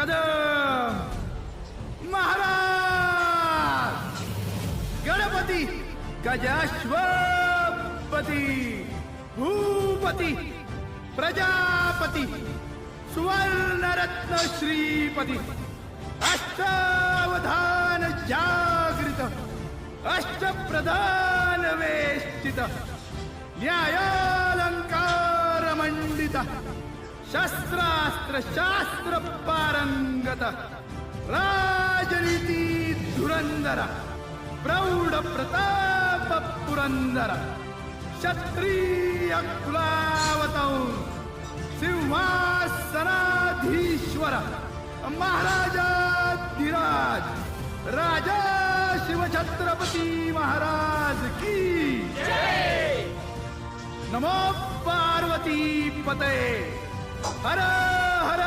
कदम महाराज, गणपती गजाश्वपती भूपती प्रजापती सुवर्णरत्न श्रीपती अष्टावधान जागृत अष्टप्रधान वेष्टित न्यायालंकार मंडित शस्त्रास्त्र शास्त्र पारंगत राजनीती धुरंधर प्रौढ प्रताप पुरंदर क्षत्रिय कुलावतंस सिंहासनाधीश्वर महाराजाधिराज राजा शिवछत्रपती महाराज की नमो पार्वती पते हर हर